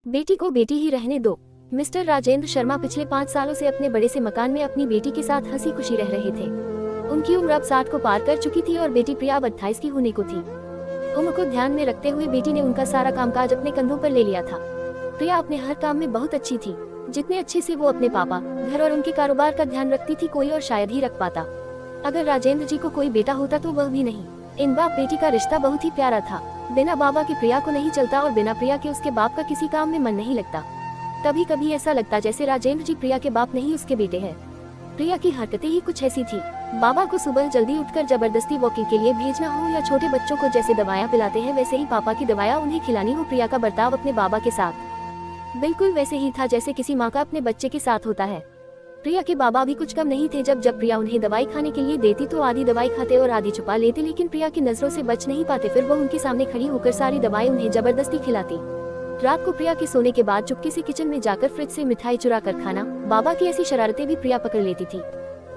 बेटी को बेटी ही रहने दो। मिस्टर राजेंद्र शर्मा पिछले 5 सालों से अपने बड़े से मकान में अपनी बेटी के साथ हंसी खुशी रह रहे थे। उनकी उम्र अब 60 को पार कर चुकी थी और बेटी प्रिया अब 28 की होने को थी। उम्र को ध्यान में रखते हुए बेटी ने उनका सारा कामकाज अपने कंधों पर ले लिया था। प्रिया अपने हर काम में बहुत अच्छी थी। जितने अच्छे से वो अपने पापा, घर और उनके कारोबार का ध्यान रखती थी, कोई और शायद ही रख पाता। अगर राजेंद्र जी को कोई बेटा होता तो वह भी नहीं। इन बाप बेटी का रिश्ता बहुत ही प्यारा था। बिना बाबा के प्रिया को नहीं चलता और बिना प्रिया के उसके बाप का किसी काम में मन नहीं लगता। कभी कभी ऐसा लगता जैसे राजेंद्र जी प्रिया के बाप नहीं उसके बेटे हैं। प्रिया की हरकतें ही कुछ ऐसी थी। बाबा को सुबह जल्दी उठकर जबरदस्ती वॉकिंग के लिए भेजना हो या छोटे बच्चों को जैसे दवाइयाँ पिलाते हैं वैसे ही पापा की दवाइयाँ उन्हें खिलानी हो। प्रिया का बर्ताव अपने बाबा के साथ बिल्कुल वैसे ही था जैसे किसी माँ का अपने बच्चे के साथ होता है। प्रिया के बाबा भी कुछ कम नहीं थे। जब प्रिया उन्हें दवाई खाने के लिए देती तो आधी दवाई खाते और आधी छुपा लेते, लेकिन प्रिया की नजरों से बच नहीं पाते। फिर वो उनके सामने खड़ी होकर सारी दवाई उन्हें जबरदस्ती खिलाती। रात को प्रिया के सोने के बाद चुपके से किचन में जाकर फ्रिज से मिठाई चुरा कर खाना। बाबा की ऐसी शरारतें भी प्रिया पकड़ लेती थी।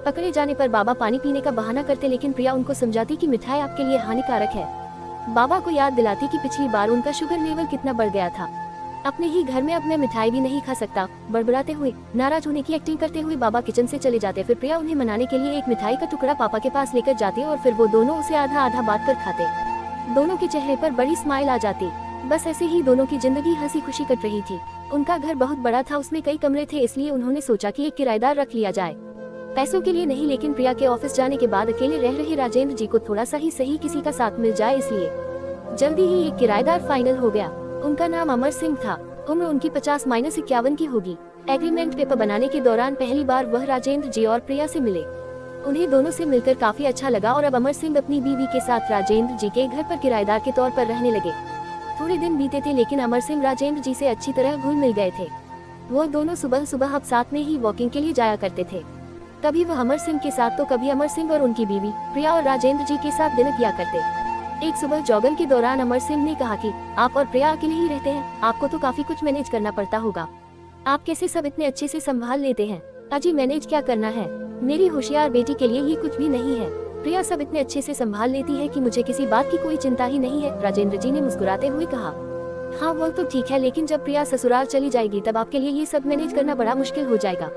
पकड़े जाने पर बाबा पानी पीने का बहाना करते, लेकिन प्रिया उनको समझाती कि मिठाई आपके लिए हानिकारक है। बाबा को याद दिलाती कि पिछली बार उनका शुगर लेवल कितना बढ़ गया था। अपने ही घर में अब मैं मिठाई भी नहीं खा सकता। बड़बड़ाते हुए, नाराज होने की एक्टिंग करते हुए बाबा किचन से चले जाते। फिर प्रिया उन्हें मनाने के लिए एक मिठाई का टुकड़ा पापा के पास लेकर जाती और फिर वो दोनों उसे आधा आधा बांट कर खाते। दोनों के चेहरे पर बड़ी स्माइल आ जाती। बस ऐसे ही दोनों की जिंदगी हंसी खुशी कट रही थी। उनका घर बहुत बड़ा था, उसमें कई कमरे थे, इसलिए उन्होंने सोचा कि एक किराएदार रख लिया जाए। पैसों के लिए नहीं, लेकिन प्रिया के ऑफिस जाने के बाद अकेले रह रहे राजेंद्र जी को थोड़ा सा ही सही किसी का साथ मिल जाए, इसलिए जल्दी ही एक किराएदार फाइनल हो गया। उनका नाम अमर सिंह था। उम्र उनकी 50-51 की होगी। एग्रीमेंट पेपर बनाने के दौरान पहली बार वह राजेंद्र जी और प्रिया से मिले। उन्हें दोनों से मिलकर काफी अच्छा लगा और अब अमर सिंह अपनी बीवी के साथ राजेंद्र जी के घर पर किराएदार के तौर पर रहने लगे। थोड़े दिन बीते थे, लेकिन अमर सिंह राजेंद्र जी से अच्छी तरह घुल मिल गए थे। वो दोनों सुबह सुबह अब साथ में ही वॉकिंग के लिए जाया करते थे। कभी वह अमर सिंह के साथ तो कभी अमर सिंह और उनकी बीवी प्रिया और राजेंद्र जी के साथ दिन किया करते। एक सुबह जॉगिंग के दौरान अमर सिंह ने कहा कि आप और प्रिया अकेले ही रहते हैं, आपको तो काफी कुछ मैनेज करना पड़ता होगा। आप कैसे सब इतने अच्छे से संभाल लेते हैं? अजी मैनेज क्या करना है, मेरी होशियार बेटी के लिए ये कुछ भी नहीं है। प्रिया सब इतने अच्छे से संभाल लेती है कि मुझे किसी बात की कोई चिंता ही नहीं है, राजेंद्र जी ने मुस्कुराते हुए कहा। हाँ वो तो ठीक है, लेकिन जब प्रिया ससुराल चली जाएगी तब आपके लिए ये सब मैनेज करना बड़ा मुश्किल हो जाएगा।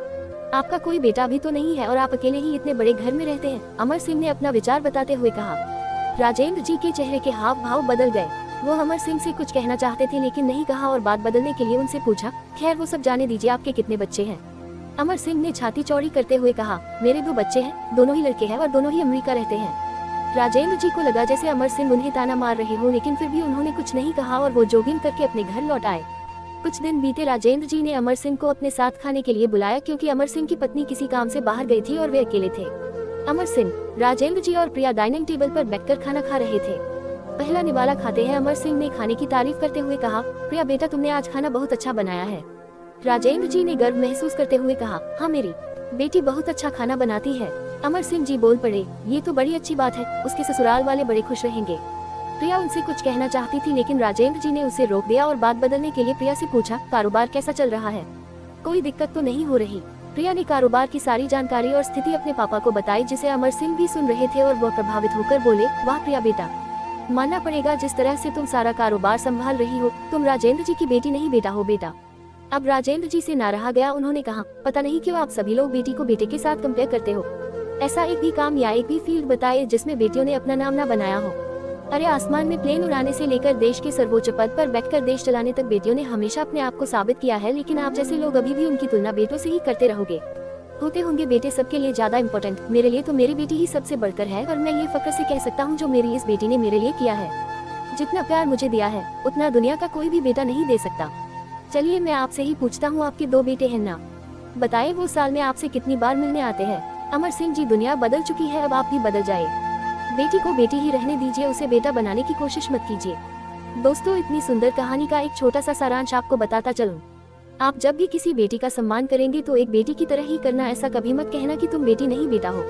आपका कोई बेटा भी तो नहीं है और आप अकेले ही इतने बड़े घर में रहते हैं, अमर सिंह ने अपना विचार बताते हुए कहा। राजेंद्र जी के चेहरे के हाव भाव बदल गए। वो अमर सिंह से कुछ कहना चाहते थे लेकिन नहीं कहा और बात बदलने के लिए उनसे पूछा, खैर वो सब जाने दीजिए, आपके कितने बच्चे हैं? अमर सिंह ने छाती चौड़ी करते हुए कहा, मेरे 2 बच्चे हैं, दोनों ही लड़के हैं और दोनों ही अमेरिका रहते हैं। राजेंद्र जी को लगा जैसे अमर सिंह उन्हें ताना मार रहे हो, लेकिन फिर भी उन्होंने कुछ नहीं कहा और वो जॉगिंग करके अपने घर लौट आए। कुछ दिन बीते, राजेंद्र जी ने अमर सिंह को अपने साथ खाने के लिए बुलाया क्योंकि अमर सिंह की पत्नी किसी काम से बाहर गई थी और वे अकेले थे। अमर सिंह, राजेंद्र जी और प्रिया डाइनिंग टेबल पर बैठकर खाना खा रहे थे। पहला निवाला खाते हैं अमर सिंह ने खाने की तारीफ करते हुए कहा, प्रिया बेटा तुमने आज खाना बहुत अच्छा बनाया है। राजेंद्र जी ने गर्व महसूस करते हुए कहा, हाँ मेरी बेटी बहुत अच्छा खाना बनाती है। अमर सिंह जी बोल पड़े, ये तो बड़ी अच्छी बात है, उसके ससुराल वाले बड़े खुश रहेंगे। प्रिया उनसे कुछ कहना चाहती थी लेकिन राजेंद्र जी ने उसे रोक दिया और बात बदलने के लिए प्रिया से पूछा, कारोबार कैसा चल रहा है? कोई दिक्कत तो नहीं हो रही? प्रिया ने कारोबार की सारी जानकारी और स्थिति अपने पापा को बताई, जिसे अमर सिंह भी सुन रहे थे और वह प्रभावित होकर बोले, वाह प्रिया बेटा, मानना पड़ेगा जिस तरह से तुम सारा कारोबार संभाल रही हो, तुम राजेंद्र जी की बेटी नहीं बेटा हो बेटा। अब राजेंद्र जी से ना रहा गया, उन्होंने कहा, पता नहीं क्यों आप सभी लोग बेटी को बेटे के साथ कंपेयर करते हो। ऐसा एक भी काम या एक भी फील्ड बताइए जिसमें बेटियों ने अपना नाम ना बनाया हो। अरे आसमान में प्लेन उड़ाने से लेकर देश के सर्वोच्च पद पर बैठकर देश चलाने तक बेटियों ने हमेशा अपने आप को साबित किया है, लेकिन आप जैसे लोग अभी भी उनकी तुलना बेटों से ही करते रहोगे। होते होंगे बेटे सबके लिए ज्यादा इम्पोर्टेंट, मेरे लिए तो मेरी बेटी ही सबसे बढ़कर है और मैं ये फक्र से कह सकता हूँ जो मेरी इस बेटी ने मेरे लिए किया है। जितना प्यार मुझे दिया है उतना दुनिया का कोई भी बेटा नहीं दे सकता। चलिए मैं आपसे ही पूछता हूँ, आपके 2 बेटे हैं ना? बताइए वो साल में आपसे कितनी बार मिलने आते हैं? अमर सिंह जी, दुनिया बदल चुकी है, अब आप भी बदल जाए। बेटी को बेटी ही रहने दीजिए, उसे बेटा बनाने की कोशिश मत कीजिए। दोस्तों, इतनी सुंदर कहानी का एक छोटा सा सारांश आपको बताता चलूं। आप जब भी किसी बेटी का सम्मान करेंगे तो एक बेटी की तरह ही करना, ऐसा कभी मत कहना कि तुम बेटी नहीं बेटा हो।